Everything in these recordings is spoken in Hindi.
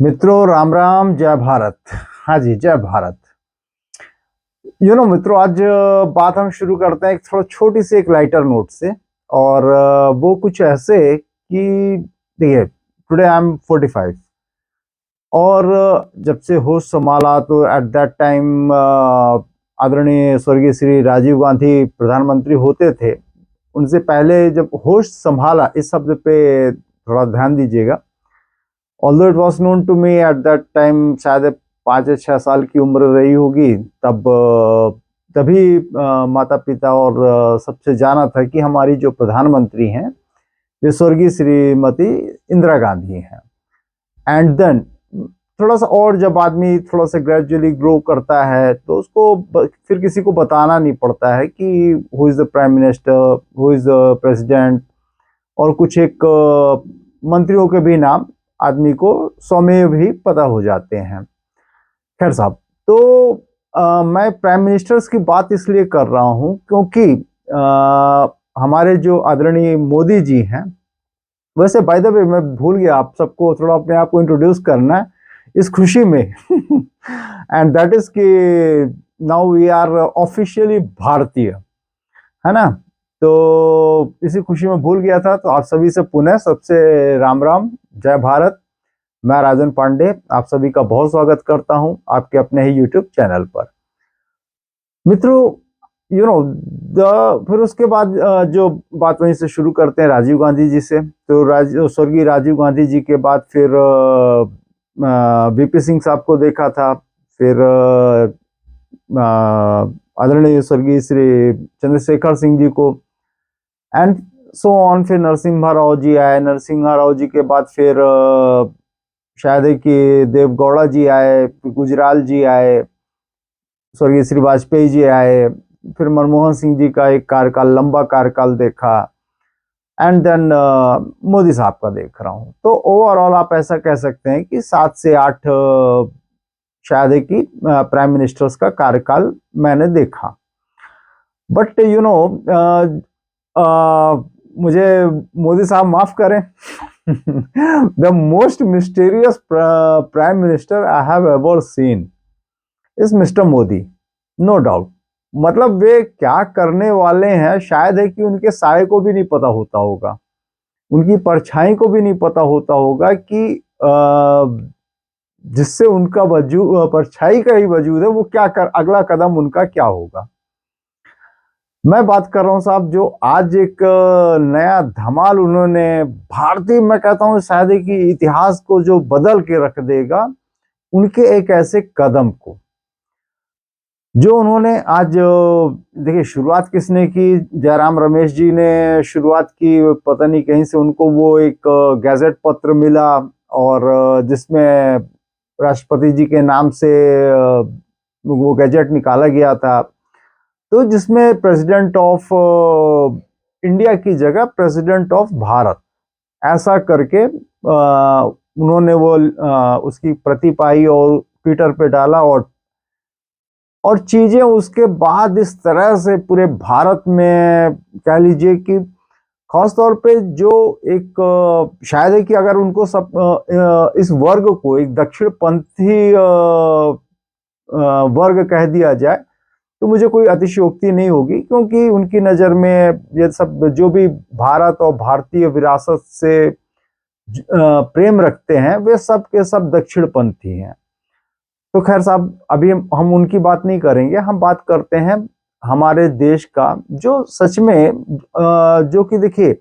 मित्रों, राम राम, जय भारत। हाँ जी, जय भारत। मित्रों, आज बात हम शुरू करते हैं एक थोड़ा छोटी सी एक लाइटर नोट से। और वो कुछ ऐसे कि देखिए, टुडे आई एम 45। और जब से होश संभाला तो एट दैट टाइम आदरणीय स्वर्गीय श्री राजीव गांधी प्रधानमंत्री होते थे। उनसे पहले जब होश संभाला, इस शब्द पे थोड़ा ध्यान दीजिएगा। Although it was known to me at that time, शायद 5 या 6 साल की उम्र रही होगी तब। तभी माता पिता और सबसे जाना था कि हमारी जो प्रधानमंत्री हैं वे स्वर्गीय श्रीमती इंदिरा गांधी हैं। एंड देन थोड़ा सा, और जब आदमी थोड़ा सा ग्रेजुअली ग्रो करता है तो उसको फिर किसी को बताना नहीं पड़ता है कि who is the prime minister, who is the president, और कुछ एक मंत्रियों के भी नाम आदमी को स्वमेव ही पता हो जाते हैं। खैर साहब, तो मैं प्राइम मिनिस्टर्स की बात इसलिए कर रहा हूं क्योंकि हमारे जो आदरणीय मोदी जी हैं, वैसे बाय द वे मैं भूल गया आप सबको थोड़ा अपने आप को इंट्रोड्यूस करना है इस खुशी में। एंड दैट इज कि नाउ वी आर ऑफिशियली भारतीय, है ना। तो इसी खुशी में भूल गया था, तो आप सभी से पुनः सबसे राम राम, जय भारत। मैं राजन पांडे आप सभी का बहुत स्वागत करता हूं आपके अपने ही यूट्यूब चैनल पर। मित्रों, यू नो फिर उसके बाद जो बात वहीं से शुरू करते हैं राजीव गांधी जी से। तो स्वर्गीय राजीव गांधी जी के बाद फिर वीपी सिंह साहब को देखा था। फिर आदरणीय स्वर्गीय श्री चंद्रशेखर सिंह जी को, एंड सो ऑन। फिर नरसिम्हा राव जी आए। नरसिम्हा राव जी के बाद फिर शायद है कि देवगौड़ा जी आए, गुजराल जी आए, स्वर्गीय श्री वाजपेयी जी आए। फिर मनमोहन सिंह जी का एक कार्यकाल, लंबा कार्यकाल देखा। एंड देन मोदी साहब का देख रहा हूं। तो ओवरऑल आप ऐसा कह सकते हैं कि 7 से 8 शायद है कि प्राइम मिनिस्टर्स का कार्यकाल मैंने देखा। बट मुझे मोदी साहब माफ करें। The most mysterious prime minister I have ever seen is mister Modi, no doubt. मतलब वे क्या करने वाले हैं शायद है कि उनके साय को भी नहीं पता होता होगा, उनकी परछाई को भी नहीं पता होता होगा कि जिससे उनका वजूद, परछाई का ही वजूद है, वो क्या कर, अगला कदम उनका क्या होगा। मैं बात कर रहा हूं साहब, जो आज एक नया धमाल उन्होंने, भारतीय मैं कहता हूं शायद कि इतिहास को जो बदल के रख देगा, उनके एक ऐसे कदम को जो उन्होंने आज देखिए शुरुआत किसने की। जयराम रमेश जी ने शुरुआत की। पता नहीं कहीं से उनको वो एक गैजेट पत्र मिला, और जिसमें राष्ट्रपति जी के नाम से वो गैजेट निकाला गया था, तो जिसमें प्रेसिडेंट ऑफ इंडिया की जगह प्रेसिडेंट ऑफ भारत ऐसा करके उन्होंने वो उसकी प्रति पाई और ट्विटर पे डाला। और चीजें उसके बाद इस तरह से पूरे भारत में कह लीजिए कि खासतौर पे जो एक शायद है कि अगर उनको सब इस वर्ग को एक दक्षिणपंथी वर्ग कह दिया जाए तो मुझे कोई अतिशयोक्ति नहीं होगी, क्योंकि उनकी नजर में ये सब जो भी भारत और भारतीय विरासत से प्रेम रखते हैं वे सब के सब दक्षिणपंथी हैं। तो खैर साहब, अभी हम उनकी बात नहीं करेंगे, हम बात करते हैं हमारे देश का, जो सच में जो कि देखिए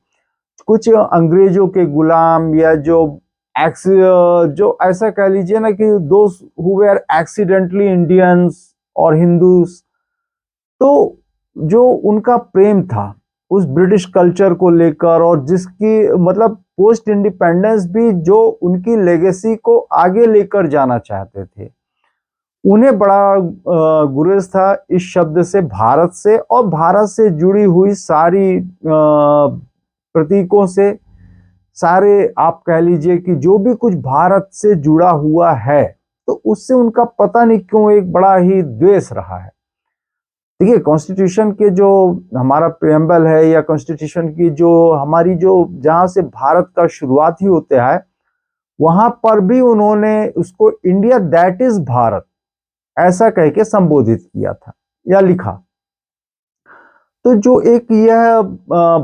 कुछ अंग्रेजों के गुलाम, या जो एक्स जो ऐसा कह लीजिए ना कि दोस्त हु वेर एक्सीडेंटली इंडियंस और हिंदूज, तो जो उनका प्रेम था उस ब्रिटिश कल्चर को लेकर, और जिसकी मतलब पोस्ट इंडिपेंडेंस भी जो उनकी लेगेसी को आगे लेकर जाना चाहते थे, उन्हें बड़ा गुरेज था इस शब्द से, भारत से और भारत से जुड़ी हुई सारी प्रतीकों से, सारे आप कह लीजिए कि जो भी कुछ भारत से जुड़ा हुआ है, तो उससे उनका पता नहीं क्यों एक बड़ा ही द्वेष रहा है। देखिए, कॉन्स्टिट्यूशन के जो हमारा प्रेम्बल है, या कॉन्स्टिट्यूशन की जो हमारी जो जहां से भारत का शुरुआत ही होता है, वहां पर भी उन्होंने उसको इंडिया दैट इज भारत ऐसा कह के संबोधित किया था या लिखा। तो जो एक यह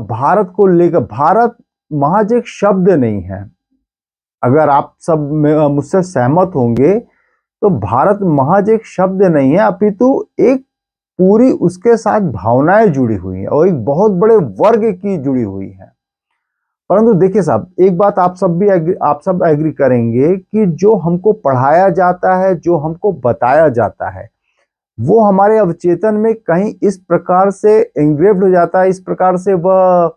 भारत को लेकर, भारत महज एक शब्द नहीं है, अगर आप सब मुझसे सहमत होंगे तो भारत महज एक शब्द नहीं है, अपितु एक पूरी उसके साथ भावनाएं जुड़ी हुई हैं और एक बहुत बड़े वर्ग की जुड़ी हुई है। परंतु देखिए साहब, एक बात आप सब एग्री करेंगे कि जो हमको पढ़ाया जाता है, जो हमको बताया जाता है, वो हमारे अवचेतन में कहीं इस प्रकार से एंग्रेव्ड हो जाता है, इस प्रकार से वह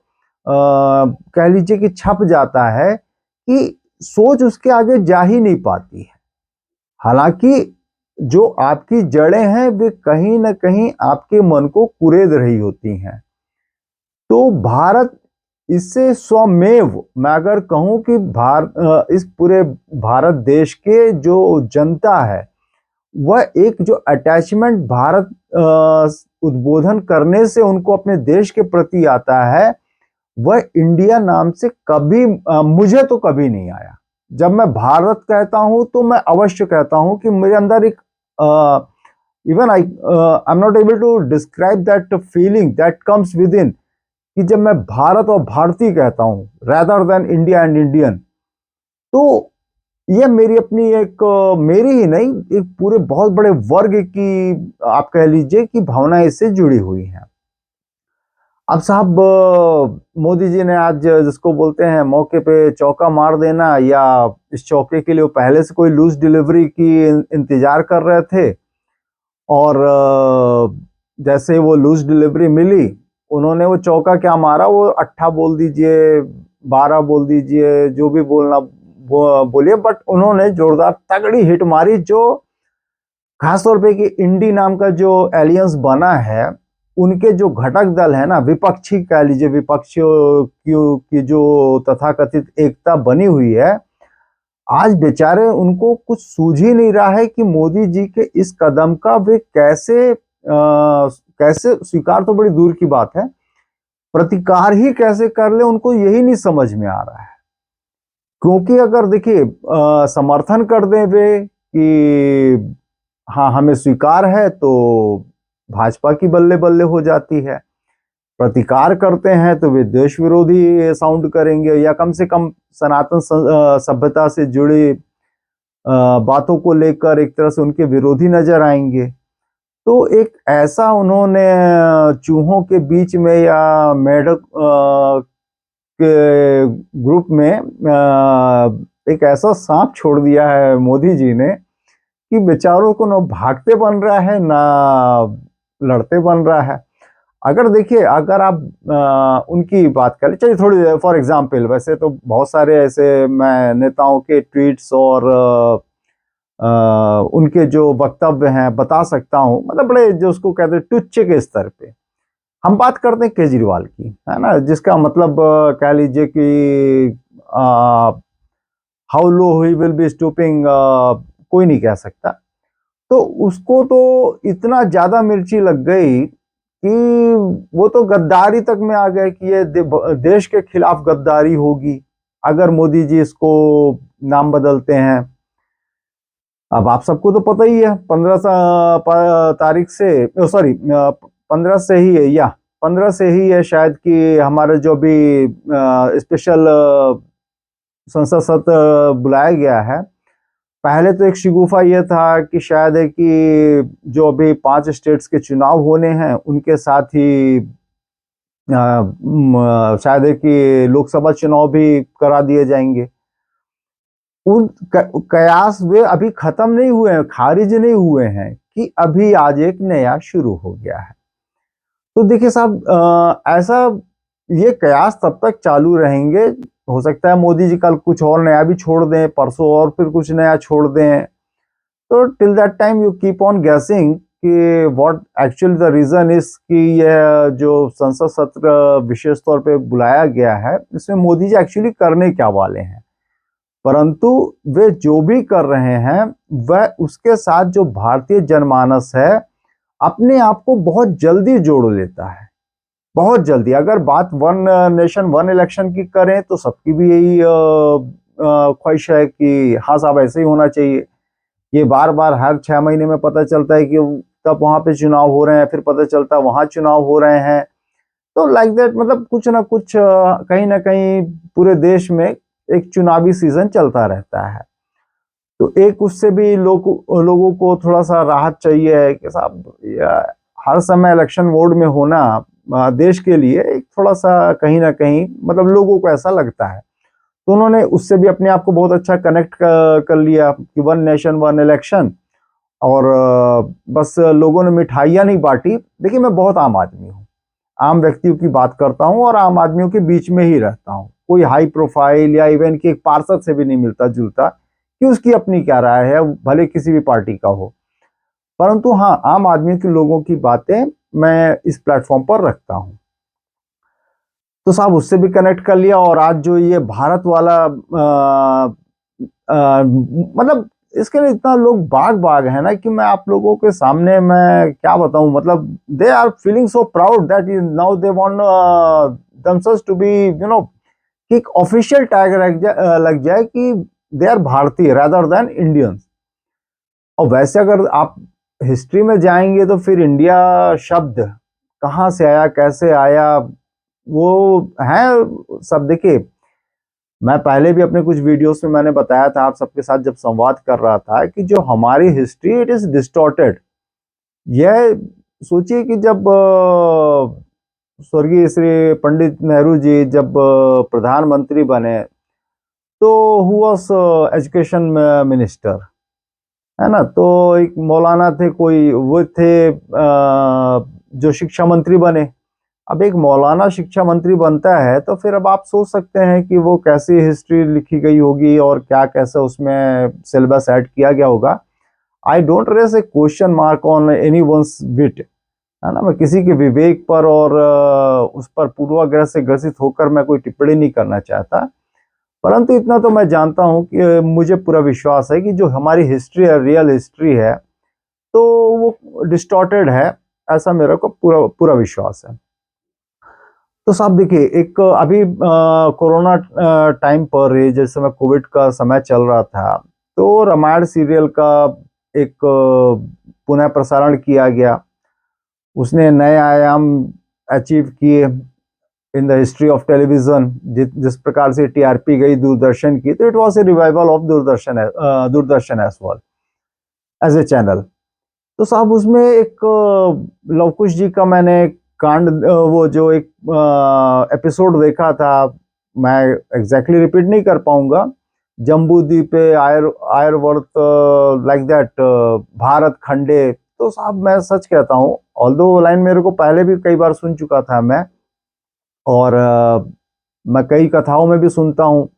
कह लीजिए कि छप जाता है कि सोच उसके आगे जा ही नहीं पाती है। हालांकि जो आपकी जड़ें हैं वे कहीं ना कहीं आपके मन को कुरेद रही होती हैं। तो भारत, इससे स्वमेव मैं अगर कहूं कि इस पूरे भारत देश के जो जनता है, वह एक जो अटैचमेंट भारत उद्बोधन करने से उनको अपने देश के प्रति आता है, वह इंडिया नाम से कभी मुझे तो कभी नहीं आया। जब मैं भारत कहता हूं तो मैं अवश्य कहता हूं कि मेरे अंदर एक even I am not able to describe that feeling that comes within, कि जब मैं भारत और भारतीय कहता हूं rather than India and Indian, तो यह मेरी अपनी एक मेरी ही नहीं, एक पूरे बहुत बड़े वर्ग की आप कह लीजिए कि भावना इससे जुड़ी हुई है। अब साहब, मोदी जी ने आज जिसको बोलते हैं मौके पे चौका मार देना, या इस चौके के लिए वो पहले से कोई लूज डिलीवरी की इंतजार कर रहे थे, और जैसे वो लूज डिलीवरी मिली, उन्होंने वो चौका क्या मारा, वो 8 बोल दीजिए, 12 बोल दीजिए, जो भी बोलना बोलिए, बट उन्होंने जोरदार तगड़ी हिट मारी, जो खासतौर पे कि इंडी नाम का जो एलियंस बना है, उनके जो घटक दल है ना, विपक्षी कह लीजिए, विपक्षियों की जो तथाकथित एकता बनी हुई है, आज बेचारे उनको कुछ सूझ ही नहीं रहा है कि मोदी जी के इस कदम का वे कैसे स्वीकार तो बड़ी दूर की बात है, प्रतिकार ही कैसे कर ले, उनको यही नहीं समझ में आ रहा है। क्योंकि अगर देखिए समर्थन कर दें वे कि हाँ हमें स्वीकार है, तो भाजपा की बल्ले बल्ले हो जाती है। प्रतिकार करते हैं तो वे देश विरोधी साउंड करेंगे, या कम से कम सनातन सभ्यता से जुड़ी बातों को लेकर एक तरह से उनके विरोधी नजर आएंगे। तो एक ऐसा उन्होंने चूहों के बीच में या मेढक के ग्रुप में एक ऐसा सांप छोड़ दिया है मोदी जी ने, कि बेचारों को ना भागते बन रहा है ना लड़ते बन रहा है। अगर देखिए, अगर आप उनकी बात करें, चलिए थोड़ी फॉर एग्जांपल, वैसे तो बहुत सारे ऐसे मैं नेताओं के ट्वीट्स और उनके जो वक्तव्य हैं बता सकता हूं, मतलब बड़े जो उसको कहते हैं टुच्चे के स्तर पे। हम बात करते हैं केजरीवाल की, है ना, जिसका मतलब कह लीजिए कि how low he will be stooping, कोई नहीं कह सकता। तो उसको तो इतना ज्यादा मिर्ची लग गई कि वो तो गद्दारी तक में आ गए कि ये देश के खिलाफ गद्दारी होगी अगर मोदी जी इसको नाम बदलते हैं। अब आप सबको तो पता ही है, 15 तारीख से, सॉरी 15 से ही है, या 15 से ही है शायद, कि हमारे जो भी स्पेशल संसद सत्र बुलाया गया है। पहले तो एक शिगुफा यह था कि शायद है कि जो अभी 5 स्टेट्स के चुनाव होने हैं उनके साथ ही शायद है कि लोकसभा चुनाव भी करा दिए जाएंगे। उन कयास वे अभी खत्म नहीं हुए हैं, खारिज नहीं हुए हैं, कि अभी आज एक नया शुरू हो गया है। तो देखिए साहब, ऐसा ये कयास तब तक चालू रहेंगे, हो सकता है मोदी जी कल कुछ और नया भी छोड़ दें, परसों और फिर कुछ नया छोड़ दें। तो till that time you keep on guessing कि what actually the reason is, कि यह जो संसद सत्र विशेष तौर पे बुलाया गया है, इसमें मोदी जी एक्चुअली करने क्या वाले हैं। परंतु वे जो भी कर रहे हैं, वह उसके साथ जो भारतीय जनमानस है अपने आप को बहुत जल्दी जोड़ लेता है, बहुत जल्दी। अगर बात वन नेशन वन इलेक्शन की करें तो सबकी भी यही ख्वाहिश है कि हाँ साहब ऐसे ही होना चाहिए। ये बार बार हर 6 महीने में पता चलता है कि तब वहां पे चुनाव हो रहे हैं, फिर पता चलता है वहां चुनाव हो रहे हैं। तो लाइक दैट मतलब कुछ ना कुछ कहीं ना कहीं पूरे देश में एक चुनावी सीजन चलता रहता है। तो एक उससे भी लोगों को थोड़ा सा राहत चाहिए है कि साहब हर समय इलेक्शन मोड में होना देश के लिए एक थोड़ा सा कहीं ना कहीं मतलब लोगों को ऐसा लगता है। तो उन्होंने उससे भी अपने आप को बहुत अच्छा कनेक्ट कर लिया कि वन नेशन वन इलेक्शन। और बस लोगों ने मिठाइयाँ नहीं बांटी। देखिए मैं बहुत आम आदमी हूँ, आम व्यक्तियों की बात करता हूँ और आम आदमियों के बीच में ही रहता हूँ। कोई हाई प्रोफाइल या इवन कि एक पार्षद से भी नहीं मिलता जुलता कि उसकी अपनी क्या राय है, भले किसी भी पार्टी का हो। परंतु हाँ, आम आदमी के लोगों की बातें मैं इस प्लेटफॉर्म पर रखता हूँ। तो साहब उससे भी कनेक्ट कर लिया। और आज जो ये भारत वाला मतलब इसके लिए इतना लोग बाग बाग है ना कि मैं आप लोगों के सामने मैं क्या बताऊं। मतलब they are feeling so proud that now they want themselves to be कि एक ऑफिशियल टैग लग जाए कि they are Bharatiya rather than Indians. और वैसे अगर आप हिस्ट्री में जाएंगे तो फिर इंडिया शब्द कहाँ से आया, कैसे आया, वो है सब। देखिए मैं पहले भी अपने कुछ वीडियोस में मैंने बताया था आप सबके साथ जब संवाद कर रहा था कि जो हमारी हिस्ट्री इट इज डिस्टॉर्टेड। यह सोचिए कि जब स्वर्गीय श्री पंडित नेहरू जी जब प्रधानमंत्री बने तो हु वाज एजुकेशन मिनिस्टर, है ना। तो एक मौलाना थे, कोई वो थे जो शिक्षा मंत्री बने। अब एक मौलाना शिक्षा मंत्री बनता है तो फिर अब आप सोच सकते हैं कि वो कैसी हिस्ट्री लिखी गई होगी और क्या कैसे उसमें सिलेबस ऐड किया गया होगा। I don't raise a question mark on anyone's wit, है ना। मैं किसी के विवेक पर और उस पर पूर्वाग्रह से ग्रसित होकर मैं कोई टिप्पणी नहीं करना चाहता। परंतु इतना तो मैं जानता हूं कि मुझे पूरा विश्वास है कि जो हमारी हिस्ट्री है, रियल हिस्ट्री है, तो वो डिस्टॉर्टेड है, ऐसा मेरे को पूरा पूरा विश्वास है। तो साहब देखिए एक अभी कोरोना टाइम पर जिस समय कोविड का समय चल रहा था तो रामायण सीरियल का एक पुनः प्रसारण किया गया। उसने नए आयाम अचीव किए in the history of television. जिस प्रकार से टीआरपी गई दूरदर्शन की, तो it was a revival of Doordarshan as well as a channel. तो साहब उसमें एक लव कुश जी का मैंने कांड वो जो एक एपिसोड देखा था, मैं एग्जैक्टली रिपीट नहीं कर पाऊंगा। जम्बू द्वीपे आयरवर्त लाइक दैट भारत खंडे। तो साहब मैं सच कहता हूँ, ऑल्दो लाइन मेरे को पहले भी कई बार सुन चुका था मैं, और मैं कई कथाओं में भी सुनता हूँ।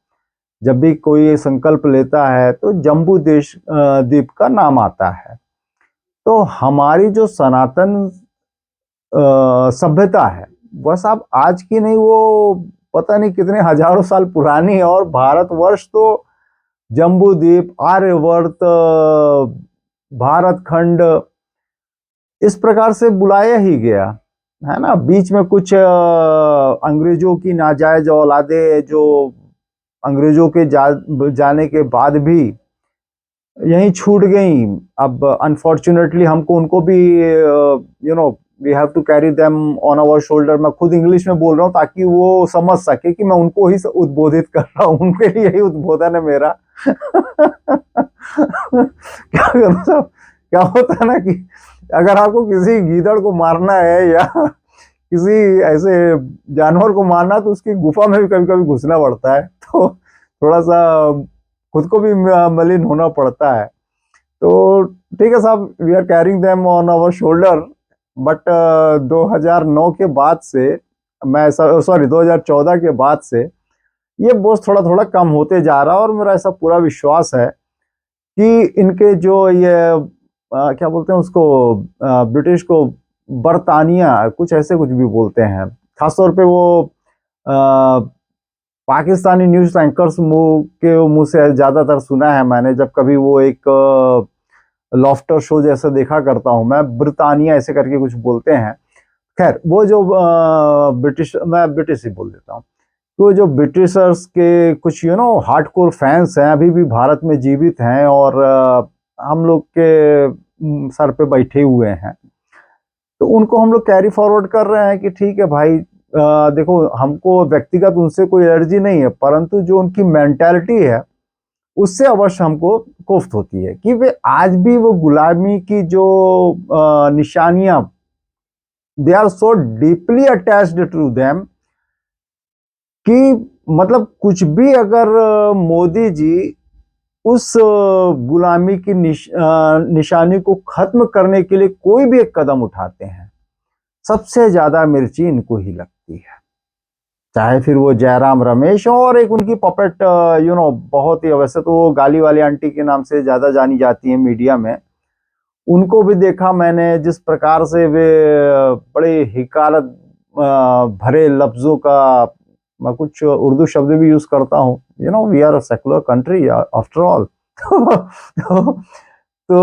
जब भी कोई संकल्प लेता है तो जम्बू देश द्वीप का नाम आता है। तो हमारी जो सनातन सभ्यता है वह साहब आज की नहीं, वो पता नहीं कितने हजारों साल पुरानी है। और भारतवर्ष तो जम्बू द्वीप, आर्यवर्त, भारत खंड इस प्रकार से बुलाया ही गया, है ना। बीच में कुछ अंग्रेजों की नाजायज औलादे जो अंग्रेजों के जाने के बाद भी यहीं छूट गई। अब अनफॉर्चुनेटली हमको उनको भी we have to carry them on our shoulder. मैं खुद इंग्लिश में बोल रहा हूँ ताकि वो समझ सके कि मैं उनको ही उद्बोधित कर रहा हूँ, उनके लिए यही उद्बोधन है मेरा। क्या करूँ साहब, क्या होता है ना कि अगर आपको किसी गीदड़ को मारना है या किसी ऐसे जानवर को मारना तो उसकी गुफा में भी कभी कभी घुसना पड़ता है। तो थोड़ा सा खुद को भी मलिन होना पड़ता है। तो ठीक है साहब, we are carrying them on our shoulder. But 2009 के बाद से मैं सॉरी 2014 के बाद से ये बोझ थोड़ा थोड़ा कम होते जा रहा है। और मेरा ऐसा पूरा विश्वास है कि इनके जो ये क्या बोलते हैं उसको, ब्रिटिश को बरतानिया कुछ ऐसे कुछ भी बोलते हैं। खासतौर पे वो पाकिस्तानी न्यूज एंकर्स के मुंह से ज्यादातर सुना है मैंने, जब कभी वो एक लॉफ्टर शो जैसा देखा करता हूं मैं, ब्रिटानिया ऐसे करके कुछ बोलते हैं। खैर वो जो ब्रिटिश, मैं ब्रिटिश ही बोल देता हूँ। तो जो ब्रिटिशर्स के कुछ हार्डकोर फैंस हैं अभी भी भारत में जीवित हैं और हम लोग के सर पे बैठे हुए हैं, तो उनको हम लोग कैरी फॉरवर्ड कर रहे हैं कि ठीक है भाई, देखो हमको व्यक्तिगत उनसे कोई एलर्जी नहीं है, परंतु जो उनकी मेंटालिटी है उससे अवश्य हमको कोफ्त होती है कि वे आज भी वो गुलामी की जो निशानियां, they are so deeply attached to them कि मतलब कुछ भी अगर मोदी जी उस गुलामी की निशानी को खत्म करने के लिए कोई भी एक कदम उठाते हैं, सबसे ज्यादा मिर्ची इनको ही लगती है। चाहे फिर वो जयराम रमेश हो और एक उनकी पपेट बहुत ही, वैसे तो वो गाली वाली आंटी के नाम से ज्यादा जानी जाती है मीडिया में, उनको भी देखा मैंने जिस प्रकार से वे बड़े हिकारत भरे लफ्जों का, मैं कुछ उर्दू शब्द भी यूज करता हूँ, we are a secular country after all. तो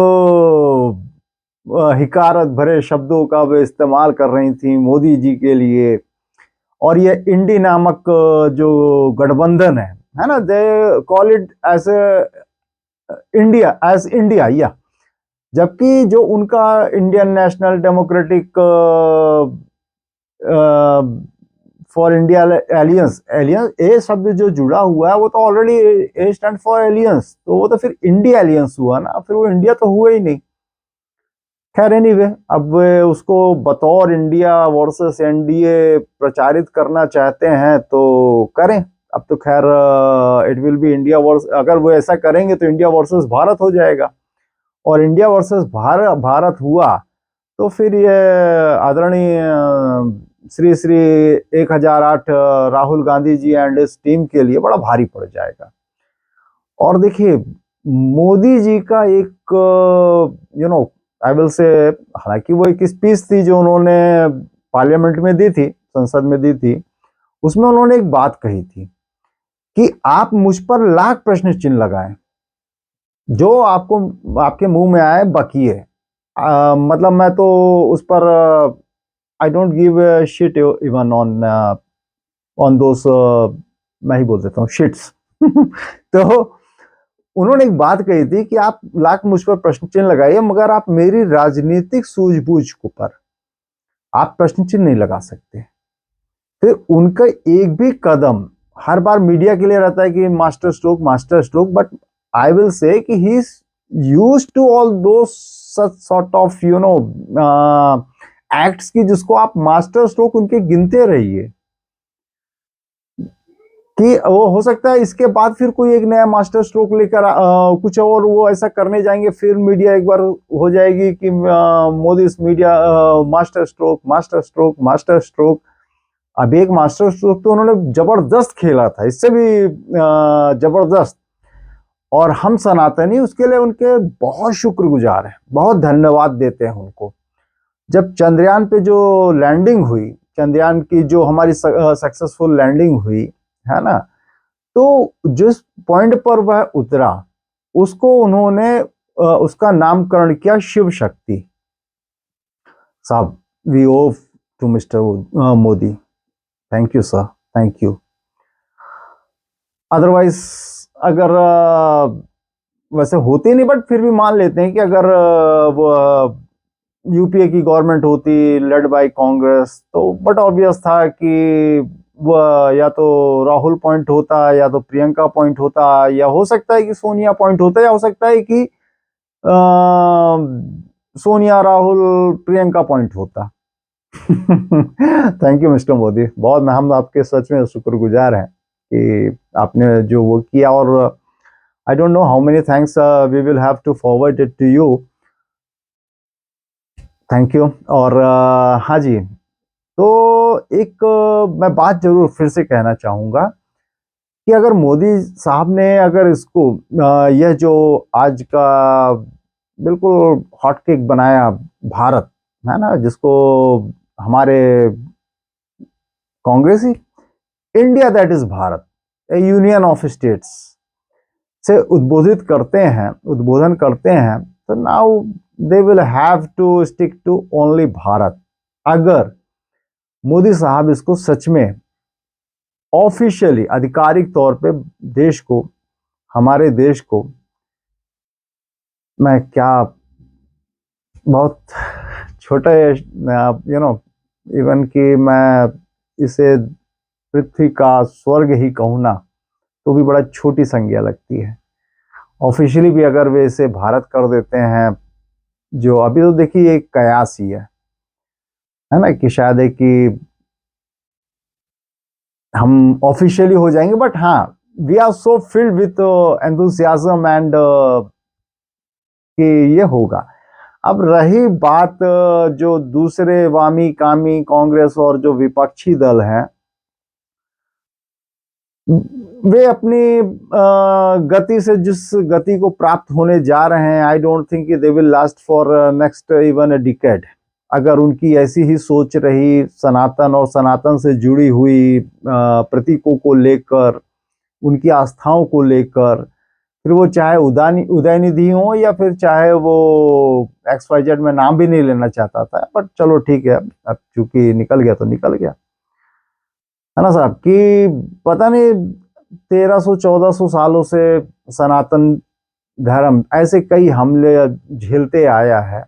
हिकारत भरे शब्दों का वे इस्तेमाल कर रही थी मोदी जी के लिए। और ये इंडी नामक जो गठबंधन है ना, they call it as India, as India, या जबकि जो उनका Indian national democratic for India alliance, alliance ए शब्द जो जुड़ा हुआ है वो तो already a stand for alliance, तो वो तो फिर इंडिया एलियंस हुआ ना, फिर वो इंडिया तो हुआ ही नहीं। खैर एनीवे, अब वे उसको बतौर इंडिया वर्सेस एनडीए प्रचारित करना चाहते हैं तो करें। अब तो खैर it will be India worse, अगर वो ऐसा करेंगे तो इंडिया वर्सेस भारत हो जाएगा, और इंडिया वर्सेस भारत हुआ तो फिर ये आदरणीय श्री श्री 1008 राहुल गांधी जी एंड इस टीम के लिए बड़ा भारी पड़ जाएगा। और देखिए मोदी जी का एक आई विल से, हालांकि वो एक स्पीच थी जो उन्होंने पार्लियामेंट में दी थी, संसद में दी थी, उसमें उन्होंने एक बात कही थी कि आप मुझ पर लाख प्रश्न चिन्ह लगाएं, जो आपको आपके मुंह में आए बकिए, मतलब मैं तो उस पर I don't give shit even on on those, मैं ही बोल देता हूँ शिट्स। तो उन्होंने एक बात कही थी कि आप लाख मुझ पर प्रश्न चिन्ह लगाइए, मगर आप मेरी राजनीतिक सूझबूझ को पर आप प्रश्न चिन्ह नहीं लगा सकते। फिर उनका एक भी कदम हर बार मीडिया के लिए रहता है कि master stroke, master stroke, but I will say कि he is used to all those such sort of acts की जिसको आप मास्टर स्ट्रोक उनके गिनते रहिए, कि वो हो सकता है इसके बाद फिर कोई एक नया मास्टर स्ट्रोक लेकर कुछ और वो ऐसा करने जाएंगे, फिर मीडिया एक बार हो जाएगी कि Modi media master stroke, master stroke, master stroke. अब एक मास्टर स्ट्रोक तो उन्होंने जबरदस्त खेला था, इससे भी जबरदस्त, और हम सनातनी उसके लिए उनके बहुत शुक्रगुजार हैं, बहुत धन्यवाद देते हैं उनको। जब चंद्रयान पे जो लैंडिंग हुई, चंद्रयान की जो हमारी सक्सेसफुल लैंडिंग हुई है ना, तो जिस पॉइंट पर वह उतरा उसको उन्होंने उसका नामकरण किया शिव शक्ति। साहब, we owe to mister Modi, thank you sir, thank you. Otherwise अगर वैसे होती नहीं, बट फिर भी मान लेते हैं कि अगर वो यूपीए की गवर्नमेंट होती लेड बाय कांग्रेस, तो बट ऑब्वियस था कि वह या तो राहुल पॉइंट होता, या तो प्रियंका पॉइंट होता, या हो सकता है कि सोनिया पॉइंट होता, या हो सकता है कि सोनिया राहुल प्रियंका पॉइंट होता। थैंक यू मिस्टर मोदी, बहुत हम आपके सच में शुक्रगुजार हैं कि आपने जो वो किया, और I don't know how many thanks we will have to forward it to you. Thank you. और हाँ जी, तो एक मैं बात जरूर फिर से कहना चाहूंगा कि अगर मोदी साहब ने अगर इसको यह जो आज का बिल्कुल हॉट केक बनाया भारत, है ना, जिसको हमारे कांग्रेसी India that is Bharat, a union of states से उद्बोधन करते हैं, तो now they will have to stick to only Bharat. अगर मोदी साहब इसको सच में ऑफिशियली आधिकारिक तौर पे देश को, हमारे देश को, मैं क्या, बहुत छोटा, इवन कि मैं इसे पृथ्वी का स्वर्ग ही कहूँ ना, तो भी बड़ा छोटी संज्ञा लगती है। ऑफिशियली भी अगर वे इसे भारत कर देते हैं, जो अभी तो देखिए एक कयास ही है ना, कि शायद है कि हम ऑफिशियली हो जाएंगे, बट हाँ, we are so filled with enthusiasm and कि ये होगा। अब रही बात जो दूसरे वामी कामी कांग्रेस और जो विपक्षी दल हैं, वे अपनी गति से जिस गति को प्राप्त होने जा रहे हैं, I don't think they will last for next even a decade. अगर उनकी ऐसी ही सोच रही सनातन और सनातन से जुड़ी हुई प्रतीकों को लेकर, उनकी आस्थाओं को लेकर, फिर वो चाहे उदयनिधि हो या फिर चाहे वो XYZ, में नाम भी नहीं लेना चाहता था, बट चलो ठीक है, अब चूंकि निकल गया तो निकल गया, है ना साहब, कि पता नहीं 1300-1400 सालों से सनातन धर्म ऐसे कई हमले झेलते आया है,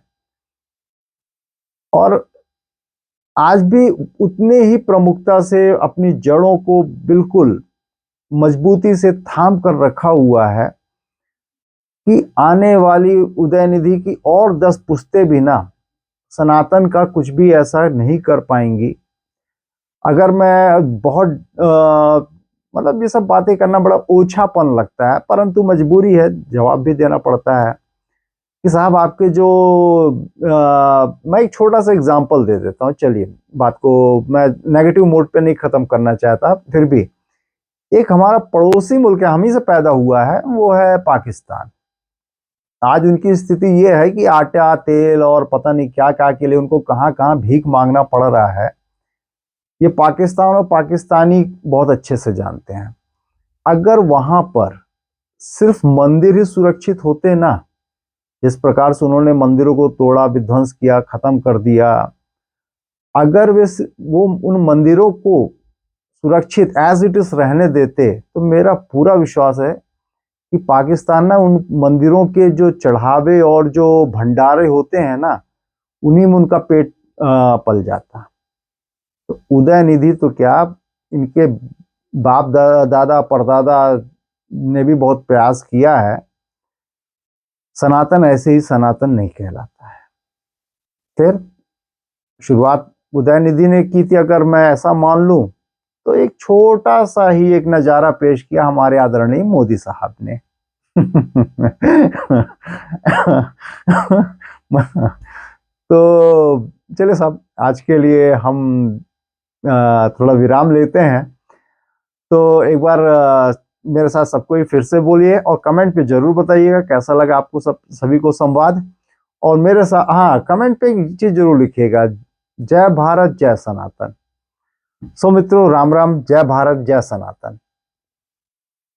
और आज भी उतने ही प्रमुखता से अपनी जड़ों को बिल्कुल मजबूती से थाम कर रखा हुआ है, कि आने वाली उदयनिधि की और 10 पुश्तें भी ना सनातन का कुछ भी ऐसा नहीं कर पाएंगी। अगर मैं बहुत मतलब ये सब बातें करना बड़ा ओछापन लगता है, परंतु मजबूरी है, जवाब भी देना पड़ता है कि साहब आपके जो मैं एक छोटा सा एग्जांपल दे देता हूँ, चलिए बात को मैं नेगेटिव मोड पे नहीं खत्म करना चाहता, फिर भी एक हमारा पड़ोसी मुल्क है, हम ही से पैदा हुआ है, वो है पाकिस्तान। आज उनकी स्थिति ये है कि आटा तेल और पता नहीं क्या क्या के लिए उनको कहाँ कहाँ भीख मांगना पड़ रहा है। ये पाकिस्तान और पाकिस्तानी बहुत अच्छे से जानते हैं। अगर वहां पर सिर्फ मंदिर ही सुरक्षित होते ना, जिस प्रकार से उन्होंने मंदिरों को तोड़ा, विध्वंस किया, खत्म कर दिया, अगर वो उन मंदिरों को सुरक्षित एज इट इज रहने देते, तो मेरा पूरा विश्वास है कि पाकिस्तान ना उन मंदिरों के जो चढ़ावे और जो भंडारे होते हैं ना, उन्हीं में उनका पेट पल जाता। तो उदय निधि तो क्या, इनके बाप दादा परदादा ने भी बहुत प्रयास किया है, सनातन ऐसे ही सनातन नहीं कहलाता है। फिर शुरुआत उदयनिधि ने की थी, अगर मैं ऐसा मान लूं, तो एक छोटा सा ही एक नजारा पेश किया हमारे आदरणीय मोदी साहब ने। तो चलिए साहब, आज के लिए हम थोड़ा विराम लेते हैं। तो एक बार मेरे साथ सबको ही फिर से बोलिए और कमेंट पे जरूर बताइएगा कैसा लगा आपको सभी को संवाद। और मेरे साथ हाँ, कमेंट पे एक चीज जरूर लिखिएगा, जय भारत जय सनातन। सो मित्रों, राम राम, जय भारत जय सनातन।